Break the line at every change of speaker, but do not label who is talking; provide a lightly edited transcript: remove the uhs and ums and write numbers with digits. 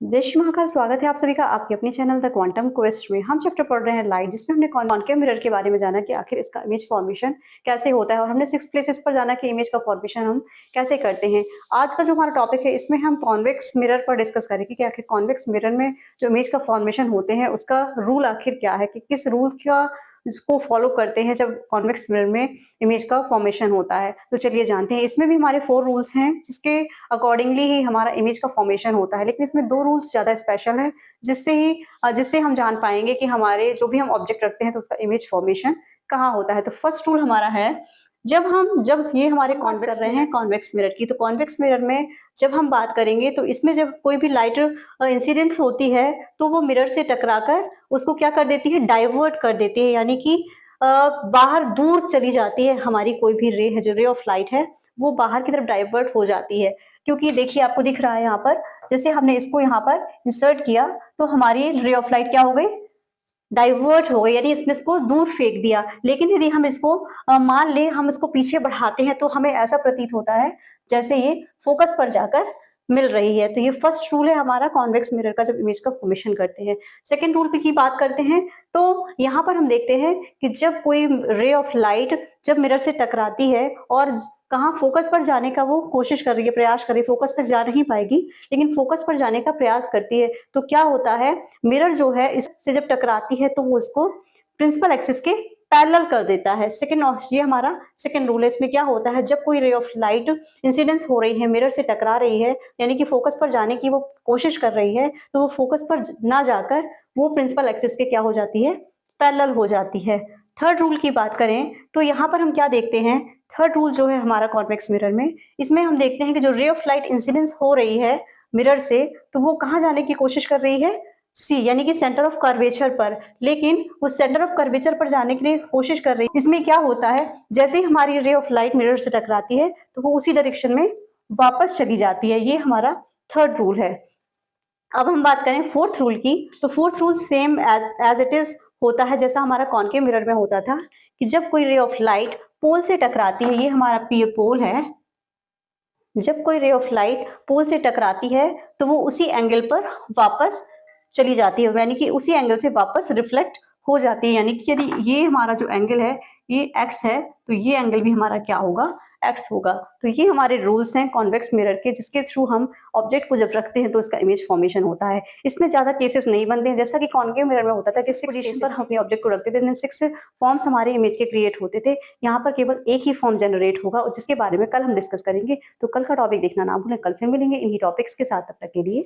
जय श्री महाकाल। स्वागत है आप सभी का आपके अपने चैनल द क्वांटम क्वेस्ट में। हम चैप्टर पढ़ रहे हैं लाइट, जिसमें हमने कॉन्केव मिरर के बारे में जाना कि आखिर इसका इमेज फॉर्मेशन कैसे होता है, और हमने 6 प्लेसेस पर जाना कि इमेज का फॉर्मेशन हम कैसे करते हैं। आज का जो हमारा टॉपिक है इसमें हम कॉन्वेक्स मिरर पर डिस्कस करेंगे कि आखिर कॉन्वेक्स मिरर में जो इमेज का फॉर्मेशन होते हैं उसका रूल आखिर क्या है, कि किस रूल का इसको फॉलो करते हैं जब कॉन्वेक्स मिरर में इमेज का फॉर्मेशन होता है। तो चलिए जानते हैं। इसमें भी हमारे 4 रूल्स हैं जिसके अकॉर्डिंगली ही हमारा इमेज का फॉर्मेशन होता है, लेकिन इसमें 2 रूल्स ज्यादा स्पेशल है जिससे हम जान पाएंगे कि हमारे जो भी हम ऑब्जेक्ट रखते हैं तो उसका इमेज फॉर्मेशन कहाँ होता है। तो फर्स्ट रूल हमारा है, जब ये हमारे कॉन्वेक्स कर रहे हैं कॉन्वेक्स मिरर की, तो कॉन्वेक्स मिरर में जब हम बात करेंगे तो इसमें जब कोई भी लाइट इंसिडेंस होती है तो वो मिरर से टकराकर उसको क्या कर देती है, डाइवर्ट कर देती है, यानी कि बाहर दूर चली जाती है। हमारी कोई भी रे है, जो रे ऑफ लाइट है, वो बाहर की तरफ डाइवर्ट हो जाती है। क्योंकि देखिए आपको दिख रहा है यहाँ पर, जैसे हमने इसको यहाँ पर इंसर्ट किया तो हमारी रे ऑफ लाइट क्या हो गई, डाइवर्ट हो गई, यानी इसने इसको दूर फेंक दिया। लेकिन यदि हम इसको मान ले हम इसको पीछे बढ़ाते हैं तो हमें ऐसा प्रतीत होता है जैसे ये फोकस पर जाकर मिल रही है। तो ये फर्स्ट रूल है हमारा कॉन्वेक्स मिरर का जब इमेज का फॉर्मेशन करते हैं। सेकेंड रूल की बात करते हैं तो यहाँ पर हम देखते हैं कि जब कोई रे ऑफ लाइट जब मिरर से टकराती है और कहाँ फोकस पर जाने का वो कोशिश कर रही है, प्रयास कर रही है, फोकस तक जा नहीं पाएगी लेकिन फोकस पर जाने का प्रयास करती है, तो क्या होता है, मिरर जो है इससे जब टकराती है तो वो इसको प्रिंसिपल एक्सिस के पैरेलल कर देता है। ये हमारा सेकंड रूल है। इसमें क्या होता है, जब कोई रे ऑफ लाइट इंसिडेंस हो रही है, मिरर से टकरा रही है, यानी कि फोकस पर जाने की वो कोशिश कर रही है, तो वो फोकस पर ना जाकर वो प्रिंसिपल एक्सिस के क्या हो जाती है, पैरेलल हो जाती है। थर्ड रूल की बात करें तो यहाँ पर हम क्या देखते हैं, थर्ड रूल जो है हमारा कॉन्वेक्स मिरर में, इसमें हम देखते हैं कि जो रे ऑफ लाइट इंसिडेंस हो रही है मिरर से, तो वो कहाँ जाने की कोशिश कर रही है, सी, यानी कि सेंटर ऑफ कर्वेचर पर। लेकिन वो सेंटर ऑफ कर्वेचर पर जाने के लिए कोशिश कर रही है। इसमें क्या होता है, जैसे ही हमारी रे ऑफ लाइट मिरर से टकराती है तो वो उसी डायरेक्शन में वापस चली जाती है। ये हमारा थर्ड रूल है। अब हम बात करें फोर्थ रूल की, तो fourth rule same as it is होता है जैसा हमारा कॉन्केव मिरर में होता था, कि जब कोई रे ऑफ लाइट पोल से टकराती है, ये हमारा पी पोल है, जब कोई रे ऑफ लाइट पोल से टकराती है तो वो उसी एंगल पर वापस चली जाती है, यानी कि उसी एंगल से वापस रिफ्लेक्ट हो जाती है। यानी कि यदि ये हमारा जो एंगल है ये एक्स है तो ये एंगल भी हमारा क्या होगा, एक्स होगा। तो ये हमारे रूल्स हैं कॉन्वेक्स मिरर के, जिसके थ्रू हम ऑब्जेक्ट को जब रखते हैं तो उसका इमेज फॉर्मेशन होता है। इसमें ज्यादा केसेस नहीं बनते हैं जैसा कि कॉन्केव मिरर में होता था, जिस पोजीशन पर हम अपने ऑब्जेक्ट को रखते थे 6 फॉर्म्स हमारे इमेज के क्रिएट होते थे। यहाँ पर केवल एक ही फॉर्म जनरेट होगा, और जिसके बारे में कल हम डिस्कस करेंगे। तो कल का टॉपिक देखना ना भूलें। कल फिर मिलेंगे इन्हीं टॉपिक्स के साथ, तब तक के लिए